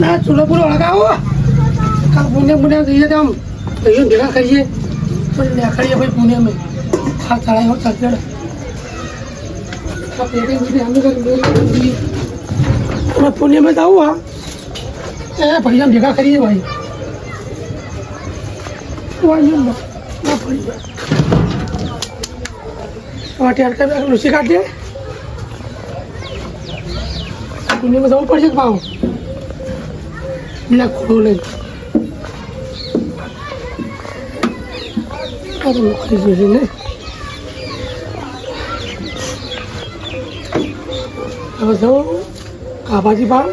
ના ચૂલો પૂરો લગાવો કાલ પુણે જઈએ તો આમ ભાઈઓ ભેગા કરીએ પછી દેખાડીએ ભાઈ પુણે મેં હા ચડાયો ચાલશે પુણે में जाऊँ हाँ भैया भेगा करिए भाई लूसी काट दिए पुणे में जाऊँ पड़ पाऊँ बिना खोले ने હવે જાઉં કાબાજી પાર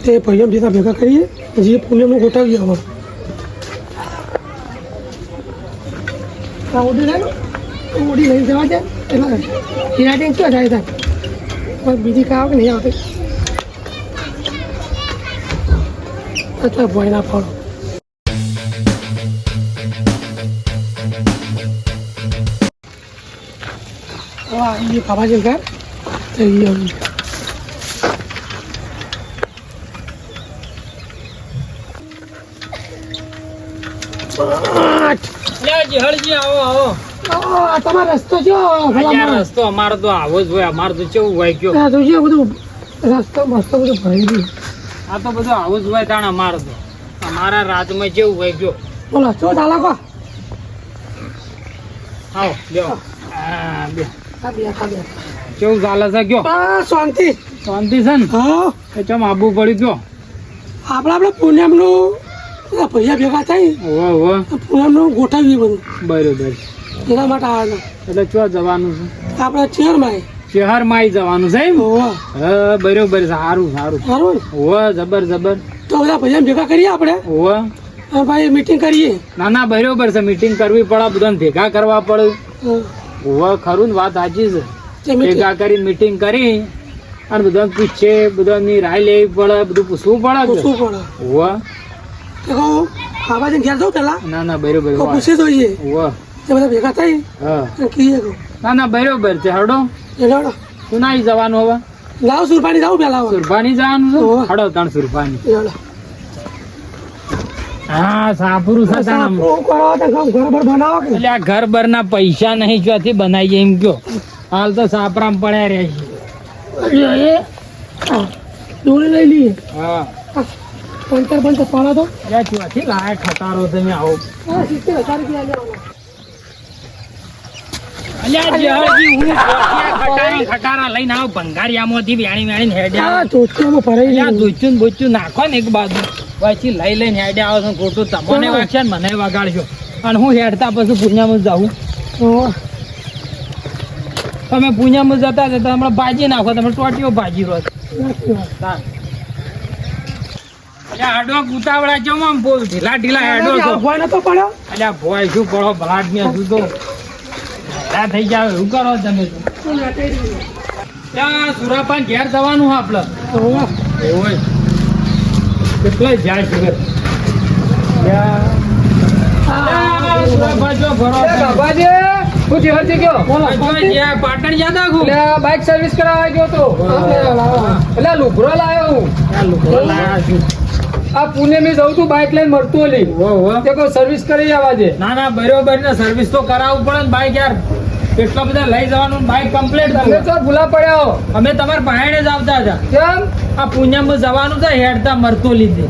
તે ભાઈઓ ભેગા ભેગા કરીએ જે પુણ્યનું ગોઠવીએ હવે ઓડી લઈ ઓડી લઈ જવા છે એમાં હિરાટિંગ ક્યાં જાય થાય પણ બીજી કાવ નહીં આવતી એટલે ભય ના ફળ હવે કાબાજી ઘર તમારો રસ્તો રસ્તો અમારો તો આવો જ હોય અમારે તો કેવું હોય ગયો બધું રસ્તો મસ્ત બધું ભરી ગયું આ તો બધું આવું જ હોય તાણ અમારો તો અમારા રાજમાં કેવું હોય ગયો બોલો શું ચાલે કો આવો બેહો બે કેવું ચાલે છે કયો શાંતિ શાંતિ છે ને હા એ ચમ આબુ પડ્યું કયો આપણે પૂનમનું ભૈયા ભેગા થઈ પૂનમનું ગોઠવીએ બધું બરોબર એના માટે આવવાનું એટલે ચો જવાનું છે આપણે શહેરમાં શહેરમાં જવાનું છે એમ હા બરોબર સારું સારું સારું હોવે જબર જબર તો બધા ભૈયા ભેગા કરીએ આપણે હોવે ભાઈ મીટિંગ કરીએ ના ના બરોબર છે મીટિંગ કરવી પડે બધાને ભેગા કરવા પડે હોવે ખરું ને વાત સાચી છે ભેગા કરી મીટિંગ કરી અને બધા પૂછે બધાની રાય લેવી પડે બધું પૂછવું પડે હોવે બાબાજી ઘેર જાઉં પેલા ના ના બરોબર પૂછી જોઈએ હોવે બધા ભેગા થઈ કહીએ ના ના બરોબર છે હડો તું ના જવાનું હવે લાવ સુરપાણી જાવ પેલા સુરપાણી જવાનું છે હડો ત્રણ સુરપાણી હા સાપરું છે એટલે આ ઘર બર ના પૈસા નહીં જોથી બનાવીએ એમ કયો હાલ તો સાપરામ પડ્યા રહે છે દોરી લઈ લઈએ હા પંચર પાડો તો ચોથી લાયક ખટારો તમે આવો 70,000 રૂપિયા ખટારા લઈને આવો ભંગારિયામાંથી વેણી વેણી હેડ્યા ધોચું બોચું નાખો ને એક બાજુ પછી લઈને હેડ્યા આવો છો ખોટું તમને વાગશે ને મને વગાડશો અને હું હેડતા પછી પુણ્યામાં જાઉં તમે પુણ્યામાં જતા જતા હમણાં ભાજી નાખો તમે ટોટીઓ ભાજી રહો હેડો ઉતાવળા છો આમ બહુ ઢીલા ઢીલા હેડો છો અલ્યા ભોય શું પડો ભલાટ ને હજુ તો થઈ જાવ એવું કરો તમે ત્યાં સુરાપાન ઘેર જવાનું આપડે એવું કેટલે જાય સુરત પાટણ યાદ આખું બાઇક સર્વિસ કરાવવા ગયો તો એટલે લુગરો લાવ્યો હું લુગરો લાવ્યા છું આ પુણે મેં જઉં તું બાઇક લઈને મળતું ઓલી સર્વિસ કરી આવવા દે ના ના બરોબર ને સર્વિસ તો કરાવવું પડે ને બાઇક યાર એટલા બધા લઈ જવાનું બાઇક કમ્પ્લીટ તમે તો ભૂલા પડ્યા અમે તમારા ભાઈને જ આવતા હતા કેમ આ પુણ્યમાં જવાનું છે હેડતા મરતો લીધે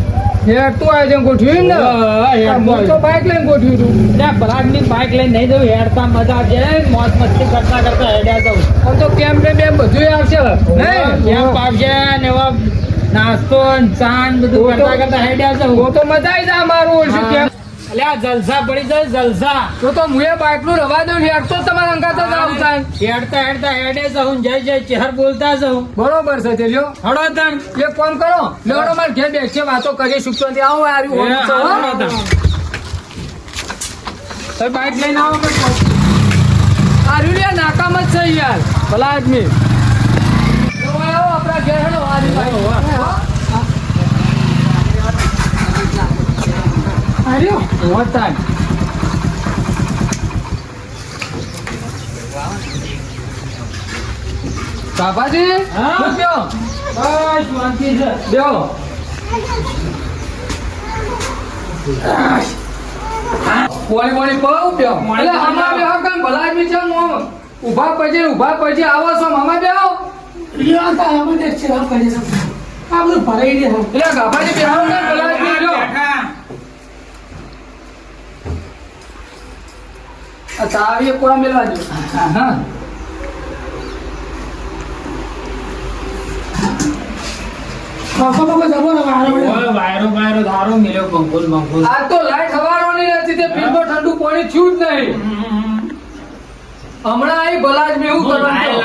હેડતું આયોજન ગોઠવ્યું ને તો બાઇક લઈને ગોઠવ્યું હતું ત્યાં બરાગની બાઇક લઈને નહીં જવું હેડતા મજા છે મોજ મસ્તી કરતા કરતા હેડ્યા જવું આમ તો કેમ્પ ને બેમ બધું આવશે કેમ્પ આવશે ને એવા નાસ્તો ચાન બધું કરતા કરતા હેડ્યા જવું તો મજા આવી જાય મારું ઓછું કેમ્પ અલ્યા જલસા પડી જાય જલસા તો મુએ બાઇક નું રવા દઉં હેડતો તમારા અંગાતો હેડતા હેડતા હેડે જવું જય જય ચહેર બોલતા જવું બરોબર છે તે લ્યો હડો તન એક ફોન કરો લેવડો માર ઘેર બેસીએ વાતો કરીએ સુખશાંતિ આવો આવ્યું તો બાઇક લઈને આવો આર્યું લે નાકામ જ છે યાર ભલા આદમી આવો આપણા ઘેર હેડો આર્યો હોતા બાબાજી શું કયો બસ શાંતિ છે બેહો પોણી પાવ પ્યો એટલે હમણાં બે હકમ ભલા બી છે ઊભા પછી આવો છો મામા બે રિયા તા અમે દેખ છે રામ કરી છે આ બધું ભરાઈ દે એટલે ગાભાજી બેહાવ ને ભલા બી જો આ ચાવી કોરા મેલવા જો હા પંખો જબો ને વાયરો ધારો મિલ્યો બંગોલ આ તો લાઈટ હવારોની નથી તે ફ્રીજમાં ઠંડુ પાણી થયું જ નહીં હમણાં અહીં ભલા જ મેં એવું કરવાનું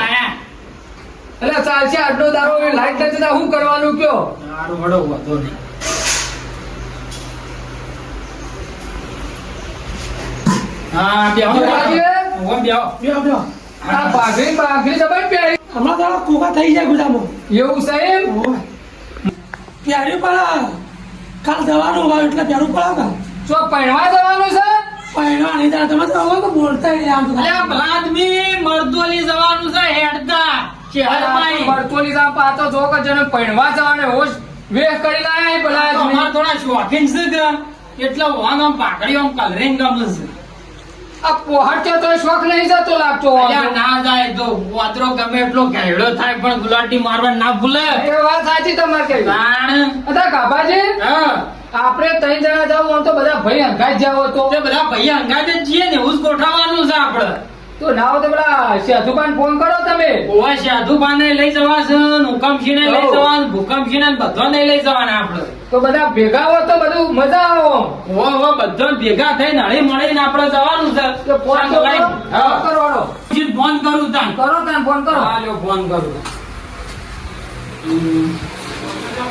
એટલે ચાલશે આટલો દારો લાઈટ નથી તો શું કરવાનું કયો સારું વડો વધો નહીં હા બેહો બ્યો આ બાઘરી દબાઈ પ્યારી હમણાં તો કોકા થઈ જાય ગુદામો એવું સાહેબ પ્યારી પણ કાલ જવાનું હોય એટલે પ્યારું પડાવ જો પહેરવા જવાનું છે પહેલા નહીં ત્યારે તમે તો હવે તો બોલતા નહીં આમ તો અલ્યા ભલાદમી મરદોલી જવાનું છે હેડતા શહેરમાં બરતોલી જા પાતો જો કે જને પહેરવા જવાને હોશ વેહ કરી લાયા એ ભલા આદમી. અમાર થોડા શોખીન છે કે એટલે વાન આમ પાઘડી આમ કલરિંગ ગમે છે આ પોહટ્યો તો શોખ નહીં જતો લાગતો અલ્યા ના જાય તો વાતરો ગમે એટલો ઘેડો થાય પણ ગુલાટી મારવા ના ભૂલે એ વાત સાચી તમારે કઈ તાણ અદા કાભાજી હા આપણે ત્રણ જણા જાવ આમ તો બધા ભાઈ હંગાઈ જાવ તો તે બધા ભાઈ અંગાતે જ છીએ ને એવું જ ગોઠવવાનું છે આપણે તો નાવ તો પેલા સેતુભાઈ ફોન કરો તમે ઓવા સાધુબાને લઈ જવા છે હુકમસિંહને લઈ હઉ. જવાનું ભૂકંપસિંહને બધાને લઈ જવાના આપણે તો બધા ભેગા હો તો બધું મજા આવો ઓવા બધા ભેગા થઈને હળી મળીને આપણે જવાનું છે તો ફોન તો કરો. હા. કરવાનો ફોન કરું તાન કરો તાન ફોન કરો હા લ્યો ફોન કરું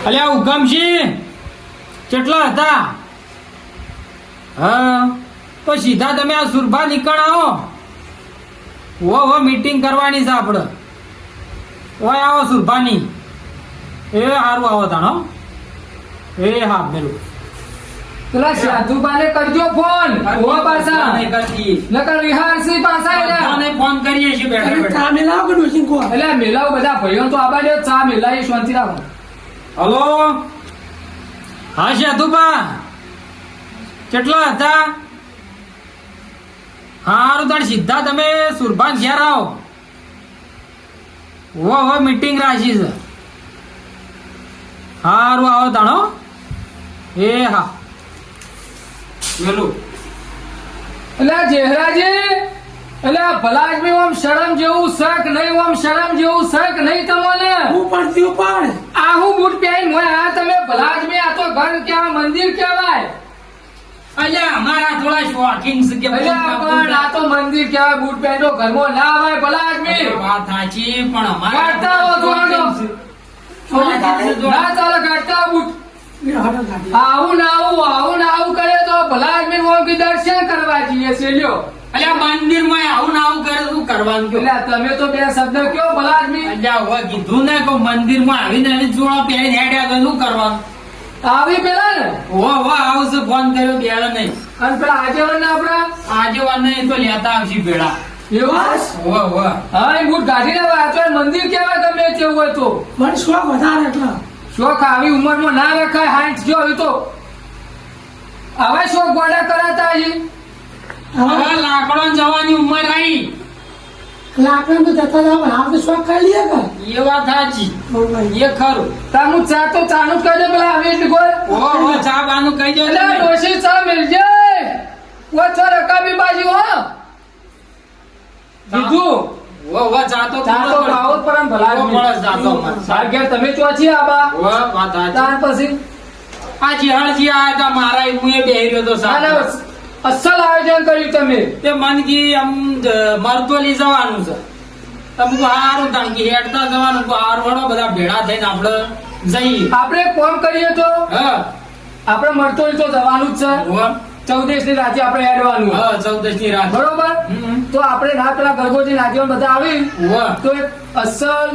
અલ્યા હુકમસિંહ કેટલા હતા હા તો સીધા તમે આ સુરભા નીકળ આવો વો મીટિંગ કરવાની છે આપણે ઓય આવો સુરભાની એ સારું આવો તાણો એ હા મેલું પેલા સાધુબાને કરજો ફોન ઓ પાછા નહીં કરતી નકર રિહાર્સી પાછા એલા બધાને ફોન કરીએ છીએ બેઠા તમે બેઠા ચા મિલાવો કે ડોસી કો એટલે મેલાવ બધા ભાઈઓ તો આબા દે ચા મેલાઈ શાંતિ રાખો હલો હા સાધુબા કેટલા હતા હારું તાર સીધા તમે સુરભાન ઘેર આવો હો મીટિંગ રાખી છે હારું આવો તાણો એ હા મેલું એટલે જેહરાજી એટલે ભલા આદમી ઓમ શરમ જેવું શક નહીં ઓમ શરમ જેવું શક નહીં તમને હું પડતી પણ આ હું બૂટ પહેરીને હોય આ તમે ભલા આદમી આ તો ઘર કેવા મંદિર કહેવાય અલ્યા અમારા થોડા શોખીન છે કે એટલે પણ આ તો મંદિર કહેવાય બૂટ પહેરો ઘરમાં ના આવે ભલા આદમી વાત સાચી પણ કાઢતા આવો તો આનો. ના ચાલે કાઢતા આવો બૂટ આવું ના આવું કરે તો ભલા આદમી ઓમ કે દર્શન કરવા જઈએ છે લ્યો અલ્યા મંદિર માં આવું ને આવું કરે તો શું કરવાનું કયો એટલે તમે તો બે શબ્દ કયો ભલા આદમી અલ્યા હવે કીધું ને કે મંદિર માં આવીને એને જોડા પહેરીને હેડ્યા તો શું કરવાનું આવી પેલા ને આવશે ફોન કર્યો બેડા નહીં અને પેલા આગેવાન આપડા આજે વાર નહીં તો લેતા આવશે ભેળા એવું હા એ બૂટ કાઢીને વાંચો મંદિર કહેવાય તમે કેવું હોય તો મને શોખ વધારે એટલે શોખ આવી ઉંમરમાં ના રખાય હાઈટ જો આવી તો હવે શોખ ગોડા કરાતા હજી હવે લાકડો જવાની ઉંમર આવી લાકડા તો જતા જાવ હાલ તો શોખ ખાઈ લઈએ કે એ વાત સાચી એ ખરું તારું ચા તો ચાનું જ કહી દે પેલા આવી એટલે કોઈ ઓહો ચા બાનું કહી દો એટલે ડોશી ચા મિલજે ઓછો રકાબી બાજી હો કીધું ઓહો ચા તો ચા તો પાવો જ પરમ ભલા ઓ મળે ચા તો મળે. ભાગ્યા તમે ચોથી આબા ઓહો વાત સાચી તાર પછી આ જીહળજી આયા તા મારા હું એ બેહી રહ્યો તો અને સાથે અસલ આયોજન કર્યું તમે તે મન કી આમ મરતોલી જવાનું છે તમે કહો હારું તાણ કે હેડતા જવાનું કહો હારું વડો બધા ભેળા થઈને આપણે જઈએ આપણે ફોન કરીએ તો હા આપણે મળતો હોય તો જવાનું જ છે ઓહો 14 ની રાતે આપણે હેડવાનું હા 14 ની રાત બરોબર તો આપણે ના પેલા ગરગોજી નાગેવન બધા આવી ઓહો તો એક અસલ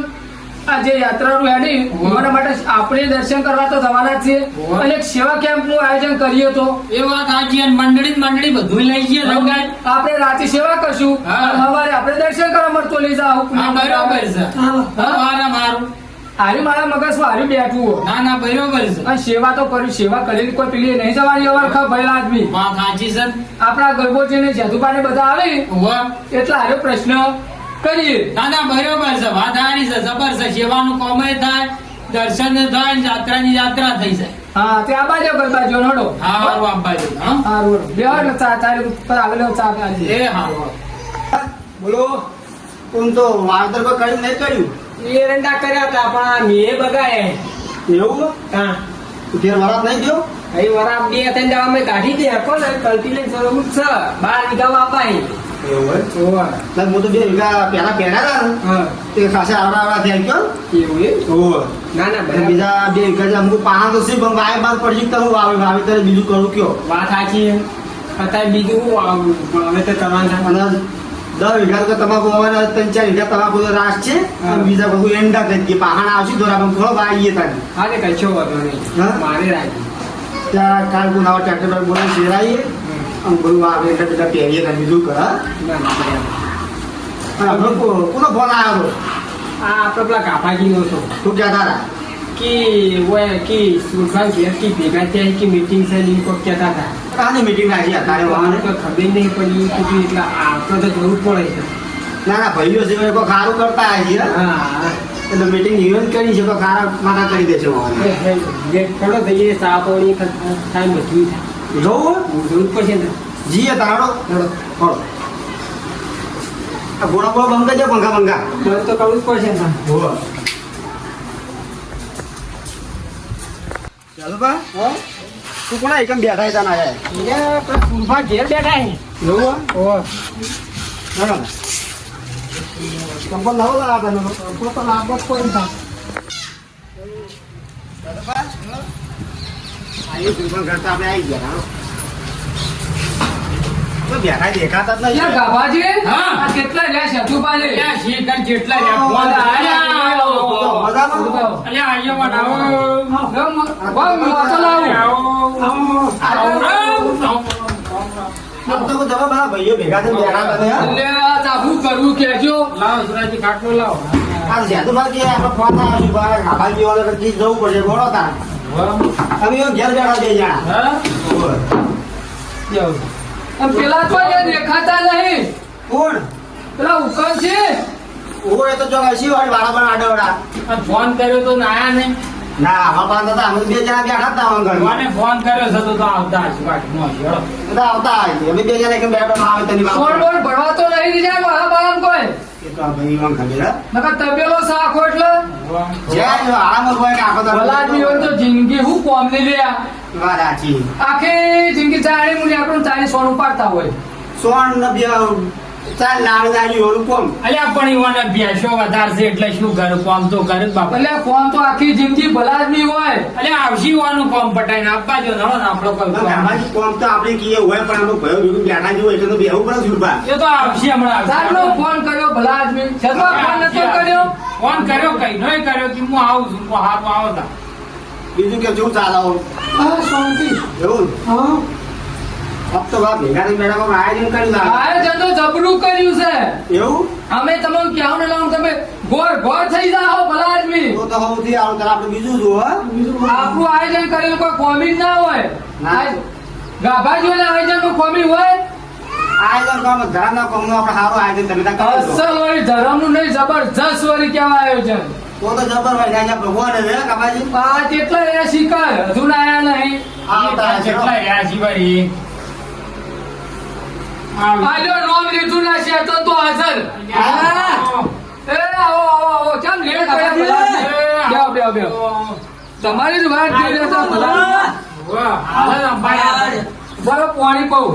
આ જે યાત્રાનું હેડી ઓહો. એના માટે આપણે દર્શન કરવા તો જવાના જ છીએ ઓહો. અને એક સેવા કેમ્પ નું આયોજન કરીએ તો એ વાત સાચી અને મંડળી બધું લઈ જઈએ સંગાત આપણે રાતે સેવા કરશું હા. અને સવારે આપણે દર્શન કરવા મળતો લઈ જાવ હા બરોબર છે હાલો હા મારું હારી મારા મગજમાં હારી બેઠું હો. ના ના બરોબર છે અને સેવા તો કરી, સેવા કરેલી કોઈ પેલી નહીં જવાની અવાર ખબર ભરેલા આદમી. વાત સાચી છે આપણા ગર્ભોજીને જેધુબાને બધા આવે વાહ એટલે હારો પ્રશ્ન કરીએ. ના ના બરોબર છે વાત સારી છે જબર છે સેવાનું કોમે થાય દર્શન થાય ને જાત્રાની યાત્રા થઈ જાય હા તે આ બાજુ ગરબાજો નડો. હા હારું આપવા છે હા હારું બેહો ચા તારે ઉપર આવેલો ચા પીવા. એ હારું બોલો કોણ તો વાર્તા કોઈ કર્યું નહીં કર્યું એરંડા કર્યા હતા પણ મેં બગાડ્યા એવું હા ઘેર વરાત નહીં ગયો અહીં વરાપ બે ત્રણ જવા મેં કાઢી દે કોને કલ્ટી લઈને જરૂર છે 12 વીઘા વાપાય એવું ઓવા હું તો 2 વીઘા પહેલા પહેર્યા હતા ને હા તે ખાસે આવડા થયા ગયો એવું એ ઓહો ના ના અને બરાબર બીજા 2 વીઘા જે અમુક પાણા તો છે પણ વાય બાદ પડી તો હું વાવી ત્યારે બીજું કરું કયો વાત સાચી અત્યારે બીજું હું આવું હવે તો કરવાનું અને 10 વીઘા તો તમાકુ વાવવાના 3-4 વીઘા તમાકુ તો રાસ છે અને બીજા બધું એંડા કરી દઈએ પાણા આવશે દોરા પણ થોડો વાવીએ તારે હા તે કશો વાંધો નહીં હા? મારે રાખી ત્યાં કાલ ગુનાવા ટ્રેક્ટર બોલાવી શેરાઈએ અને બધું વાવે એટલે બધા પહેરીએ તારે બીજું કર હા? ના ના બરાબર. અને આપણો કોનો ફોન આવ્યો આ આપણે પેલા કાપાજીનો હતો તું કહેતા હતા કે ઓય કે સુરખાન ઘેર કે ભેગા થયા કે મીટિંગ છે ને કોઈ કહેતા હતા આની મીટિંગ રાખી અત્યારે મને વાહને તો ખબર નહીં પડી કીધું એટલે આપણે તો જરૂર પડે છે ના ના ભાઈઓ છે કોઈ સારું કરતા આવી છે હા એટલે મીટિંગ ઇવેન્ટ કરી છે કોઈ સારા માથા કરી દેશે વાહને લેટ થોડો થઈએ ચા પાણી થાય મજબૂત થાય જોવું જરૂર પડશે ને જીએ તારો થોડો થોડો આ ગોળા ગોળા બંધ કરજો પંખા પંખા મને તો કરવું જ પડશે ને ચાલો બા તું કોના એકમ બેઠા હતા ના સુરભા ઘેર બેઠા છે એવું ઓહ બરાબર કંપન નવો લાવતા નવો કોઈ પણ આગળ કોઈ થાય આયુ પણ કરતા આપણે આવી ગયા હા તો બેઠા દેખાતા જ નહીં ક્યાં ગાભાજી? હા. આ કેટલા રહ્યા છે અજુબાજી? અલ્યા શેખર જેટલા રહ્યા ફોન આયા મજામાં અલ્યા આયો બનાવો આમ તો જવા બધા ભાઈઓ ભેગા થઈને બેઠા હતા ને યાર. એટલે આ ચાબુ કરવું કેજો. લાવો સુરાજી ખાટલો લાવો આ જાદુભાઈ કે આપણે ફોન આવ્યો છે બહાર ગાભાજી વાળા કદી જવું પડશે બોલો તાર અમે ઘેર બેઠા બે જણા હા અને પેલા તો અહીંયા દેખાતા નહીં. કોણ પેલા ઉકમ છે ઓ એ તો જો હસી વાળી વાળા પણ આડવડા આ ફોન કર્યો તો ના આયા નહીં ના અમારા પાસે હતા અમે બે જણા બેઠા હતા અમારા ઘરમાં. મને ફોન કર્યો છે તો આવતા હશે બાકી નો હશે હેડો. બધા આવતા હશે. અમે બે જણા એકમ બેઠો ના આવે તેની વાત કોણ બોલ ભરવા તો નહીં દીધા મારા બાળાને કોઈ. એ તો આ ભાઈ વાંગ ખબર હે. નકર તબેલો સાખો એટલે જ્યાં જો આરામ હોય કે આખો દાડો ભલાદમી હોય તો જિંદગી હું કોમ ની લે. વાત સાચી. આખી જિંદગી ચાણી મુની આપણને ચાણી સોનું પાડતા હોય. સોન ને બે ચાલ લાડ ગાડી ઓલું કોમ અલ્યા પણ ઈવાને ભેંસો વધારે છે એટલે શું કરું કોમ તો કરે જ બાપા એટલે કોમ તો આખી જિંદગી ભલાદમી હોય. અલ્યા આવશી વાનું કોમ પટાઈને આપવા જો નડો ને આપણો કોઈ કોમ. ગાભાજી કોમ તો આપણે કીએ હોય પણ આપણો ભયો ભેગું બેઠા જેવું એટલે તો બેહવું પડે સુરભા. એ તો આવશે હમણાં સાહેબનો આવશે. ફોન કર્યો ભલાદમી છતાં ફોન નતો કર્યો. ફોન કર્યો કઈ નોય કર્યો કે હું આવું છું હું હાથ આવો તા બીજું કે શું ચાલાવો હા શાંતિ એવું હા અબ તો બા ભેગા થઈને બેઠા કોમ આયોજન કરી નાખે. આયોજન તો જબરું કર્યું છે. એવું અમે તમને કહેવું ને લાવું તમે ગોળ ગોળ થઈ જાઓ ભલાદમી. તો તો સૌથી આવું તારે આપણે બીજું જુઓ હો. આપણું આયોજન કરેલું કોઈ કોમી જ ના હોય. ના. ગાભાજીઓના આયોજનમાં કોમી હોય. આયોજન કામ ઘરના કામનું આપણે સારું આયોજન તમે ત્યાં કરો છો. અસલ વળી ધરમનું નહીં જબરજસ્ત વળી કહેવાય આયોજન. તો તો જબર હોય ત્યાં ભગવાન હે કાકાજી. આ કેટલા રહ્યા શિકાર હજુ ના આયા નહીં. આવતા હશે. કેટલા રહ્યા શિવાજી આલ્યો નોમ લીધું ના છે તો હાજર. એ આવો આવો આવો કેમ લેટ કર્યા બધા? બેહો બેહો બેહો. તમારી જ વાત જોઈ રહ્યા હતા બધા. વાહ હાલે અંબાઈ બરો પાણી પાઉં.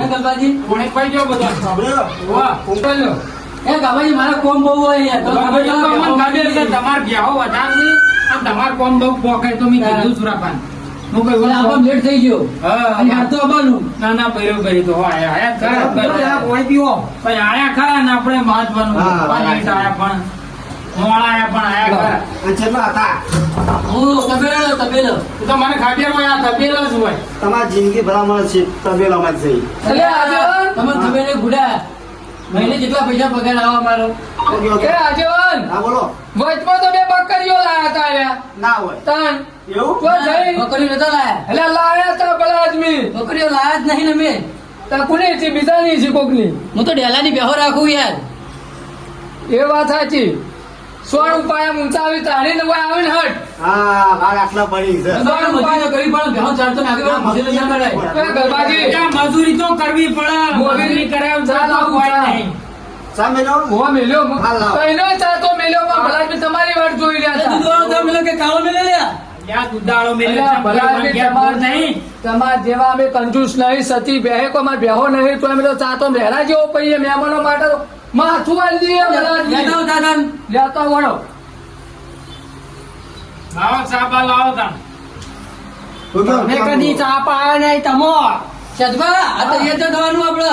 કોણે પઈ ગયો બધો સાંભળ્યો? વાહ બોલો. એ ગાભાજી મારા કોમ બહુ હોય યાર તો તમારે બેહો વધારે છે અને તમારે કોમ બહુ પોકાય તો મેં કીધું સુરાપાન હું કઈ એટલે આપણને લેટ થઈ ગયો હા અને આ તો આવવાનું ના ના બરોબર તો આયા આયા ખરા પાણી પીવો પણ આયા ખરા ને આપણે મહત્વનું હા, પાંચ આયા પણ મોડા આયા પણ આયા ખરા અને છેલ્લા હતા હું તબેલો એ તો મને ખબર હોય આ તબેલો જ હોય તમારી જિંદગી ભલામણ છે તબેલામાં જ જઈ. એટલે આજે તમને ખબર નહીં ગુડા મહિને જેટલા પૈસા પગાર આવા મારો ઓકે, ઓકે. એ આજે રાજન હા બોલો વચમાં તો બે બકરીઓ લાયા તા યાર ના હોય તાન એવું તો જઈ બકરીઓ નતા લાયા એટલે લાયા તા પેલા આદમી બકરીઓ લાયા જ નહીં ને મેં તા કોની છે બીજાની છે કોકની હું તો ડેલાની બેહો રાખું યાર એ વાત સાચી સોળ ઉપાયા ઊંચા આવી તારી ને આવે ને હટ હા મારે આટલા પડી છે મજૂરી તો કરવી પડે બેહો ચાલતો નાખી દો મજૂરી ના કરાય એ ગરબાજી ત્યાં મજૂરી તો કરવી પડે મજૂરી કરે એમ ચાલ આવું કોઈ ચાલ. નહીં સામે લો હોવા મેલ્યો હાલ લાવો. કઈનો ચા તો મેલ્યો પણ ભલા આદમી તમારી વાટ જોઈ રહ્યા હતા દૂધવાળો તો મિલો કે કાળો મિલે લ્યા ત્યાં દુધાળો મેલે અલ્યા, ભલા આદમી તમાર નહીં તમાર જેવા અમે કંજૂસ નહીં સતી બેહે કો અમાર બેહો નહીં તો અમે તો ચા તો મહેરા જેવો પઈએ મહેમાનો માટે તો માથું વાળી દઈએ ભલા આદમી. લેતા આવો દાદા લેતા વળો લાવો સાબા લાવો તા મેં કદી ચા પાયા નહીં તમો સજબા આ તો એ તો થવાનું આપડે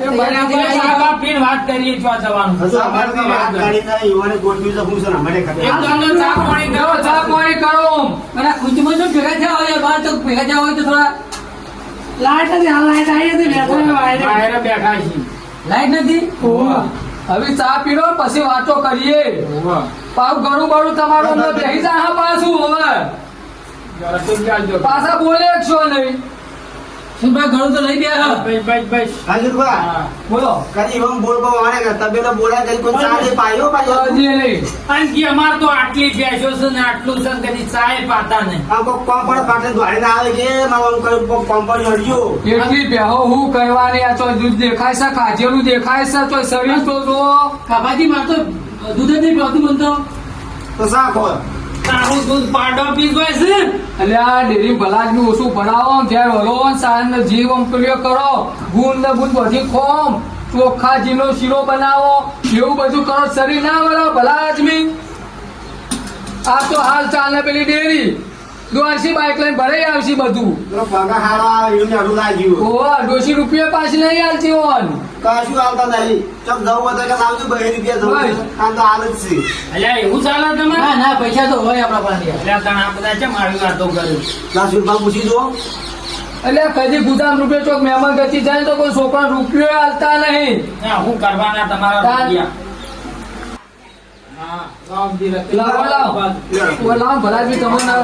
એ બરાબર સાબા પીને વાત કરીએ છો જવાનું હજુ અમારે તો વાત ગાડી થાય યુવાને ગોઠવી તો હું છે ને અમારે ખબર એક દોનો ચા પાણી જાઓ, કરો ચા પાણી કરો અને ખુશીમાં જો ભેગા થયા હોય યાર, બહાર તો ભેગા થયા હોય તો થોડા લાઈટ હતી હાલ લાઈટ આવી હતી બેઠા વાયરે બહાર બેઠા છીએ લાઈટ નથી ઓવા. હવે ચા પીરો પછી વાતો કરીએ પાછું ઘણું બળું તમારું અંદર બેસી જા હા પાછું હવે જરા તો ચાલજો પાછા બોલે એક છો નહીં સુનભાઈ ઘણું તો લઈ ગયા બસ બસ બસ હાજરભાઈ હા. બોલો કદી એમ બોલ બો વાણે કે તબેલો બોલાય કદી કોઈ ચા દે પાયો પાયો હજી નહીં કારણ કે અમાર તો આટલી બેસો છે ને આટલું છે ને કદી ચાય પાતા નહીં આમ કોઈ કોમ પણ પાટે દોડીને આવે કે મારું કઈ કોમ પણ હડ્યો એટલી બેહો હું કહેવાની આ તો દૂધ દેખાય છે કાજેલું દેખાય છે તો શરીર તો જુઓ કાબાજી માર તો દૂધ જ નહીં પીવાતું મન તો તો શા ખોર તારું દૂધ પાડો પીધો છે એટલે આ ડેરી ભલાજનું ઓછું ભણાવો ઘેર હલો સાંજ જીવ અંકલ્યો કરો ગુણ ને ગુણ બધી ખોમ ચોખ્ખા જીનો શીરો બનાવો એવું બધું કરો શરીર ના વળો ભલા આદમી આ તો હાલ ચાલ ને પેલી ડેરી દ્વારસી બાઈક લઈને ભરાઈ આવશે બધું પેલો પગાર હારો આવે એવું અડું લાગ્યું ઓવા 200 રૂપિયા પાછી નહીં આલતી હોન કશું આવતા નહીં ચોક જવું હોય તો કે લાવજો 2 રૂપિયા જવું બસ. છે. કાં તો હાલ જ છે અલ્યા એવું ચાલે તમારે ના ના પૈસા તો હોય આપણા પાસે યાર. અલ્યા તને આ બધા કેમ આવી વાતો કરે લાસુરભાઈ પૂછી દો એટલે કદી ગુદામ રૂપિયા ચોક મહેમાન ગતિ જાય તો કોઈ છોકરા રૂપિયો આલતા નહીં ના હું કરવાના તમારા તાન. રૂપિયા હા લાવ દી લાવો, લાવો. ઓલા ભલાજી તમને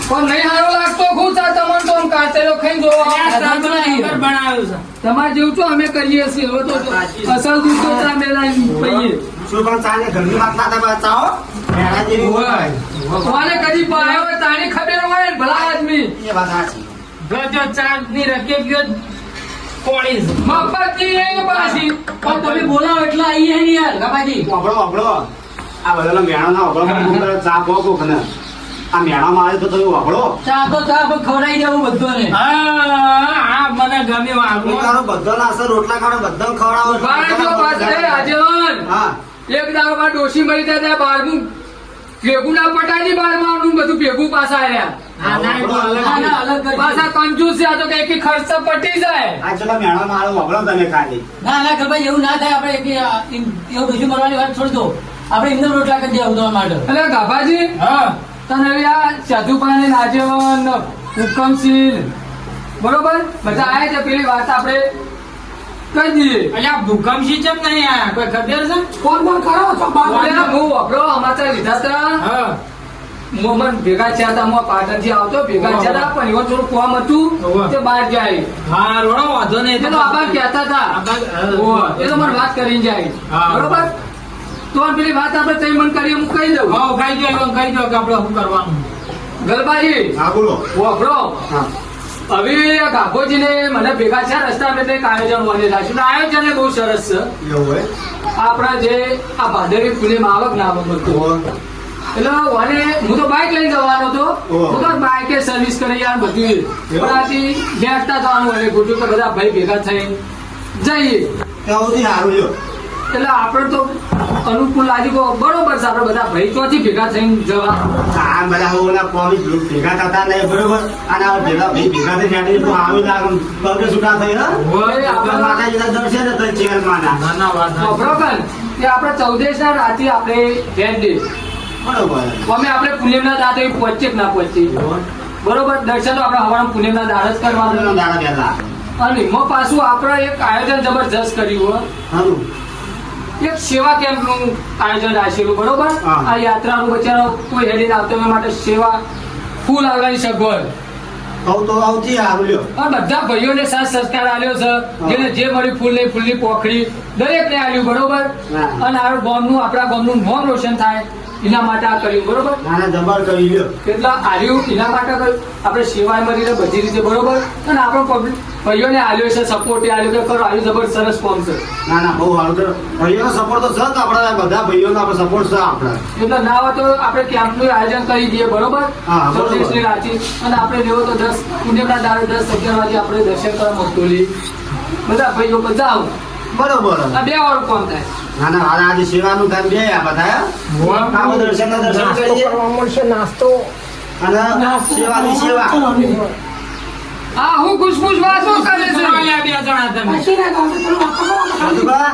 પણ નહીં સારો લાગતો ખુદ આ તમને તો આમ કાચેલો ખાઈ જોવો બનાવ્યું છે તમારે જેવું છો અમે કરીએ છીએ હવે તો અસલ દૂધ તો ચા મેલાઈ પહીએ સુરભાઈ ચાને ઘરની વાત ના થાય ચાઓ મેળા જેવી હોય કોને કદી પાયો હોય તારી ખબર હોય ને ભલા આદમી એ વાત સાચી જો ચાર ની રકે ગયો કોળી છે મફતની એ પાછી પણ તમે બોલાવો એટલે આવીએ ને યાર કાબાજી વાપરો વાપરો આ બધાનો મેળો ના વાપરો ચા બહુ કોક ને આ મેળામાં આવે તો તમે વાપરો ચા તો ચા પણ ખવડાવી દેવું બધાને હા મને ગમ્યું હું આ તારો બધો નાસ્તો રોટલા ખાવાનો બધાને બાળકો પાસે ખવડાવો આજેવાન હા એક દાડો માં ડોશી મરી ત્યાં બારમું ભેગું ના પટાઈ બારમાં આવનું બધું ભેગું પાછા આવ્યા ના, ના, એ તો અલગ ના ના અલગ કરી પાછા કંજૂસ છે આ તો કઈ ખર્ચ પટી જાય આ ચલો મેળામાં આવે વાપરો તમે ખાલી ના ના કાબાજી એવું ના થાય આપણે એવું ડોસી મરવાની વાત છોડી દો આપણે એમને રોટલા કરી દેવું તમારા માટે એટલે ગાભાજી હા તને હવે આ સાધુપાણી નાજવન હુકમશીલ બરોબર બધા આયા છે પેલી વાત આપણે કહી દઈએ અલ્યા ભૂકંપસી ચમ નહીં આયા કોઈ ખબર છે ફોન બોલ કરો છો બાપ એટલે હું વાપરો અમારા લીધા હતા હા મોમન ભેગા થયા હતા હું પાટણથી આવતો ભેગા થયા હતા પણ એમાં થોડું કોમ હતું ઓવા. તે બહાર જાય હા રોડો વાંધો નહીં એ તો આભાર કહેતા હતા ઓવા. એ તો મને વાત કરીને જાય હા. બરોબર તો આ પેલી વાત આપણે તઈ મન કરી હું કહી દઉં હા ખાઈ ગયો એમ કહી દો કે આપણે શું કરવાનું ગલબાજી હા બોલો વાપરો હા હવે આ ગાભોજીને મને ભેગા છે રસ્તા મેં એક આયોજન વને રાખ્યું ને આયોજન એ બહુ સરસ છે એવું હોય આપણા જે આ ભાદરવી ફૂલેમાં આવક ના આવક હતું ઓહો. એટલે વને હું તો બાઇક લઈને જવાનો હતો ઓહો. હું તો બાઇકે સર્વિસ કરી યાર બધું પણ આથી બેસતા જવાનું અને ગોઠવું કે બધા ભાઈ ભેગા થઈ જઈએ ત્યાં સુધી સારું લ્યો એટલે આપણે તો અનુકૂળ લાગી ગયો બરોબર છે આપણે બધા ભાઈ ચોથી ભેગા થઈને જવા આ બધા હોના કોમી ભેગા થતા નહીં બરોબર અને આ ભેગા ભાઈ ભેગા થઈ જાય તો આવી લાગે પગે છૂટા થઈ હા હોય આપણે માતાજીના દર્શન તો ચેર માના ના ના વાત ના. બરોબર કે આપણે 14 ના રાતે આપણે બેન ડે બરોબર અમે આપણે પુણ્યના દાદા પહોંચીએ કે ના પહોંચીએ બરોબર દર્શન તો આપણે હવાના પુણ્યના દાડા જ કરવાનું દાડા પહેલા અને એમાં પાછું આપણે એક આયોજન જબરજસ્ત કર્યું હો. સારું એક સેવા કેમ્પનું આયોજન રાખેલું બરોબર હા. આ યાત્રાનું બચારો કોઈ હેડીને આવતો હોય માટે સેવા ફૂલ આવવાની સગવડ કહું તો આવતી સારું લ્યો આ બધા ભાઈઓને સાથ સત્કાર આલ્યો છે જેને જે મળ્યું ફૂલની પોખડી દરેકને આલ્યું બરોબર હા. અને આ ગામનું આપણા ગામનું નામ રોશન થાય એના માટે આ કર્યું બરોબર નાના જબર કરી લ્યો કેટલા આલ્યું એના માટે કર્યું આપણે સેવાય મળીને બધી રીતે બરોબર અને આપણો પબ્લિક ભાઈઓને આલ્યો છે સપોર્ટ આલ્યો કે કરો આવ્યું જબર સરસ કોમ છે ના ના બહુ સારું કરો ભાઈઓનો સપોર્ટ તો છે જ આપણા બધા ભાઈઓનો આપણે સપોર્ટ છે આપણા એટલે ના હોય તો આપણે કેમ્પનું આયોજન કરી દઈએ બરોબર હા, બરોબર. ચોવીસની રાતે અને આપણે લેવો તો 10 પુણ્યના દાડે 10-11 વાગે આપણે દર્શન કરવા મોકલી બધા ભાઈઓ બધા આવો બરોબર આ 2 વાર કોમ થાય ના ના હાલ આજે સેવાનું કામ બે આ બધા આવો દર્શન કરીએ મળશે નાસ્તો અને સેવાની સેવા આ હું ખુશખુશ વાતો કરે છે ચાલ્યા બે જણા તમે પછી ના ગાવ તો સાધુબા,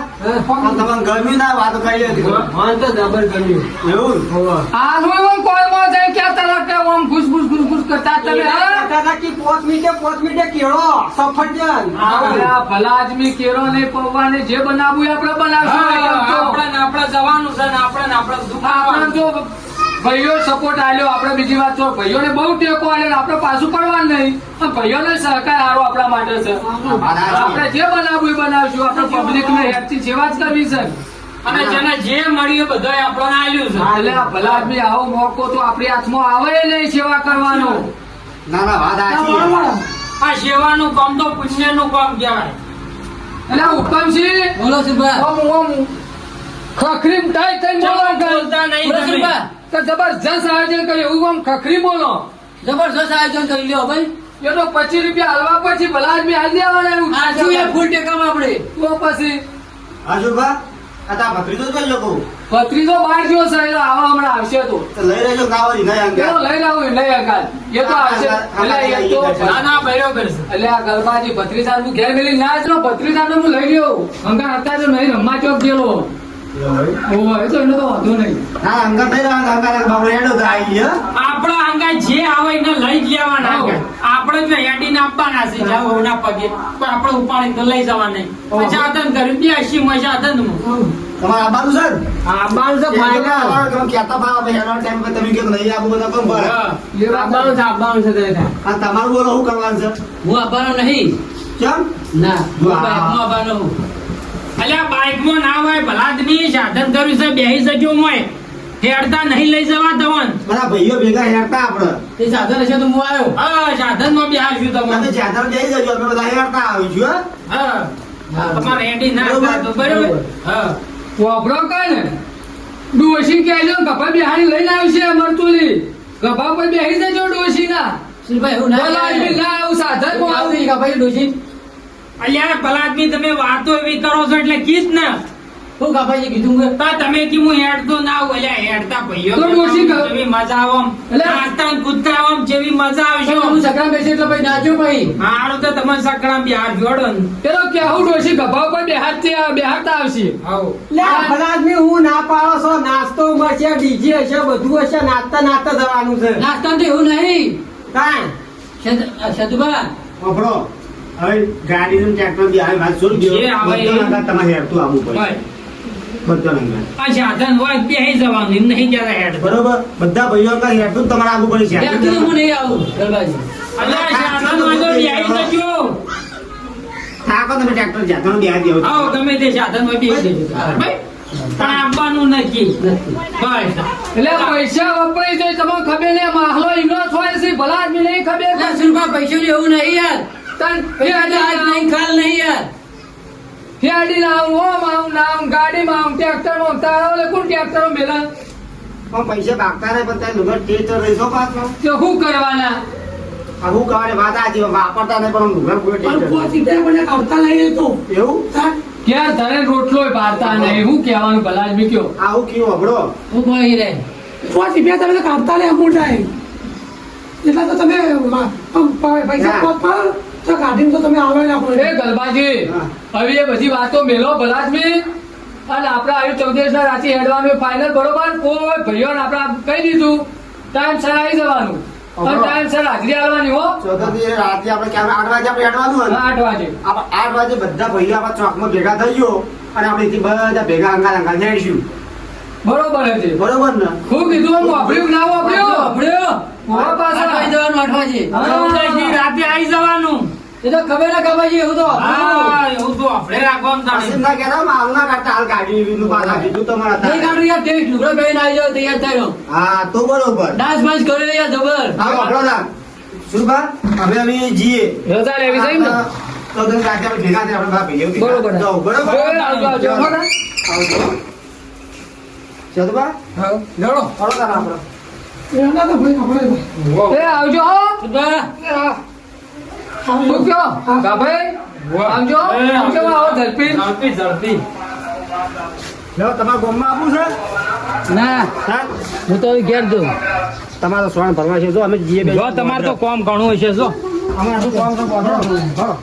આમ તમને ગમ્યું ના વાતો કરી હતી મને તો જબર ગમ્યું એવું આ હું એમ કોઈમાં જાય ક્યાં તરફ કે આમ ખુશખુશ કરતા તમે હા? દાદા કી 5 મિનિટે કેળો સફરજન આપણે આ ભલા આદમી કેરો ને પૌવા ને જે બનાવવું એ આપણે બનાવશું આપણે જવાનું છે ને આપણે દુઃખ આપણે જો ભાઈઓ સપોર્ટ આલ્યો આપણે બીજી વાત તો ભાઈઓને બહુ ટેકો આલ્યો આપણે પાછું પડવાનું નહીં પણ ભાઈઓને સહકાર હારો આપણા માટે છે આપણે જે બનાવવું એ બનાવશું આપણે પબ્લિક ને હેલ્થની સેવા જ કરવી છે અને જેને જે મળ્યું એ બધાય આપણને આલ્યું છે એટલે આ ભલા આદમી આવો મોકો તો આપણી હાથમાં આવે નહીં સેવા કરવાનો ના ના વાત સાચી આ સેવાનું કામ તો પુણ્યનું કામ કહેવાય એટલે આ હુકમસિંહ બોલો સુભા ઓમ ખખરી ટાઈ થઈને બોલો બોલતા નહીં બોલો તમે. સુભા તો જબરજસ્ત આયોજન કર્યું એવું આમ ખખરી બોલો જબરજસ્ત આયોજન કરી લ્યો ભાઈ એ તો 25 રૂપિયા હાલવા પછી ભલા આદમી હાલ દેવાના એવું આ શું એ ફૂલ ટેકામાં આપણે તો પછી હાજુબા આ તા ભત્રીજો જ કરી લોકો ભત્રીજો બહાર ગયો છે એ તો આવા હમણાં આવશે તો તો લઈ રહેજો ગાવરી નહીં અંગે પેલો લઈને આવું નહીં અકાલ એ તો આવશે એટલે એ તો ના ના બરોબર છે એટલે આ ગરબાજી ભત્રીજાનું ઘેર મેલી ના જ ભત્રીજાનું હું લઈ ગયો અંગા હતા તો નહીં રમવા ચોક ગયેલો ઓહો એ તો એનો તો વાંધો નહીં હા અંગર નહીં રહેવાનું અંગર બાબુ હેડો તો આવી ગયો આપણા અંગા જે આવે એને લઈ જ લેવાના હા. આગળ. આપણે જો હેડીને આપવાના છે જાઓ એના પગે કોઈ આપણે ઉપાડી તો લઈ જવા નહીં પછી આદન કર્યું 82 માં આદનમાં તમારે આવવાનું છે ને? આ બાલ તો ફાયદા તમે કહેતા ભાવ આપણે હેડવાનો ટાઈમ પર તમે કહો કે નહીં આપું બધા કોણ ભરે? હા. આપવાનું છે દાદા અને તમારું બોલો શું કરવાનું છે હું આપવાનો નહીં કેમ ના હું વાહ. બાઈકમાં આપવાનો હું અલ્યા બાઈકમાં ના હોય ભલા આદમી સાધન કર્યું છે બેહી જજો મોય હેડતા નહીં લઈ જવા તવન બધા ભાઈઓ ભેગા હેડતા આપણે તે સાધન હશે તો હું આવ્યો હા સાધનમાં બેહાડશું તમે તમને જ્યાદા જઈ જજો અમે બધા હેડતા આવીશું હો. હા તમારે હેડી ના બરોબર. થાય તો બરોબર હા વાપરો કાય ને ડોશી કહેજો ગભા બિહારી લઈને આવશે મરતુલી ગભા પર બેહી જજો ડોશી ના શ્રીભાઈ એવું ના ભલા આદમી ના આવું સાધન માં આવું આવું. નહીં કે ભાઈ ડોશી અલ્યા ભલા આદમી તમે વાતો એવી કરો છો એટલે કીધ ને હું કાપાજી કીધું કે તો તમે કે હું હેડતો ના આવું અલ્યા હેડતા ભાઈઓ તો ડોશી કહો. જેવી મજા આવો આમ. અલ્યા. નાચતા ને કૂદતા આવો આમ જેવી મજા આવશે હું સકરા બેસે એટલે ભાઈ નાચ્યો ભાઈ હારું તો તમે સકડા બિહાર જોડો ને પેલો કેવું ડોશી ગભા ઉપર બેહાડતા આવશે આવો લે ભલા આદમી હું ના પાડો છો નાસ્તો મળશે ડીજે હશે બધું હશે નાચતા નાચતા જવાનું છે નાસ્તા તો એવું નહીં કાંઈ સદુબા આપણો હવે ગાડીનું ટ્રેક્ટર બી આવી વાત છોડી જે દો આવે એ. બધો નાકા તમારે હેડતું આવવું પડે હોય. બધો નાકા. આ સાધન હોય તો બેહી જવાનું એમ નહીં જરા હેડ બરોબર બધા ભાઈઓ અંદર હેડતું જ તમારે આવવું પડે છે હું નહીં આવું ગરબાજી અલ્યા સાધન હોય તો બેહી જજો થાકો તમે ટ્રેક્ટર જાતો બિહાર દેવો આવો ગમે તે સાધન હોય બેહી જજો ભાઈ પણ આપવાનું નથી નથી બસ એટલે પૈસા વપરાઈ જાય તમને ખબર નહીં માહલો ઈનો હોય છે ભલા આદમી નહીં ખબર લે સુરભા પૈસા એવું નહીં યાર તન આજ નહીં કાલ નહીં યાર ફેડી લાવું ઓમ આવું નામ ગાડીમાં આવું ટ્રેક્ટરમાં તારા ઓલે કોણ ટ્રેક્ટરમાં મેલા પણ પૈસા ભાગતા રહે પણ ત્યાં લુગર ટેસ્ટ રહીશો પાછો તો શું કરવાના આ હું કહેવાની વાત આજી વાપરતા નહીં પણ લુગર કોઈ પણ ટેસ્ટ પોચી ત્યાં મને આવતા લઈ તો એવું ક્યાં ધરે રોટલો ભારતા નહીં હું કહેવાનું ભલા આદમી કયો આવું કેવું હબળો હું કોઈ રહે પોચી બે તમે કાપતા લે મોટા એટલે તો તમે પૈસા ના. પોત પર તો ગાડીમાં તો તમે આવે ના એ પડે ગલબાજી હા. હવે એ બધી વાતો મેલો ભલા આદમી અને આપણે આવ્યું 14 રાતે હેડવાનું ફાઇનલ બરોબર કોઈ ભાઈઓને આપણે કહી દીધું ટાઈમ સર આવી જવાનું અને ટાઈમ સર હાજરી આવવાની હો ચોથા રાતે આપણે ક્યારે 8 વાગે આપણે હેડવાનું હોય ને? 8 વાગે આપણે 8 વાગે બધા ભાઈઓ આપણા ચોકમાં ભેગા થઈ ગયો અને આપણે અહીંથી બધા ભેગા અંગાલ જઈશું બરોબર છે બરોબર ને ખૂબ કીધું આમ વાપર્યું ના વાપર્યું મોવા પાછા આઠ વાગે જવાનું 8 વાગે ઉદયજી, રાતે આવી જવાનું એ તો ખબર ના કમાજી એવું તો હા એવું તો આપણે રાખવાનું તાણે. પછી ના કહેતા મારું ના કાઢતા હાલ કાઢી લીધું પાછા કીધું તમારા નહીં તારે. કાઢું યાર ટેસ્ટ લુગડા પહેરીને આવી જાવ તૈયાર થયો હા તો બરોબર ડાન્સ બાન્સ કર્યો યાર જબર હા વાપરો ના સુરભા હવે અમે જઈએ રજા લેવી છે ને તો તમે રાતે આપણે ભેગા થઈને આપણે બધા ભાઈઓ ભેગા બરોબર. જાઓ, બરોબર આવજો આવજો હો ને? આવજો સદબા હા લડો ફરો તારા આપણે એના તો ભાઈ આપણે એ આવજો હો બા શું કયો કાભાઈ આવજો આવજો આવો ઝડપી ઝડપી ઝડપી લો તમારા ગામમાં આપવું છે ના હા હું તો હવે ઘેર જઉં તમારો સોણ ભરવા છે જો અમે જઈએ બે જો તમારે તો કોમ ઘણું હશે જો અમારે શું કામ છે બોલો.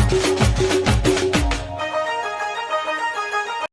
Thank you.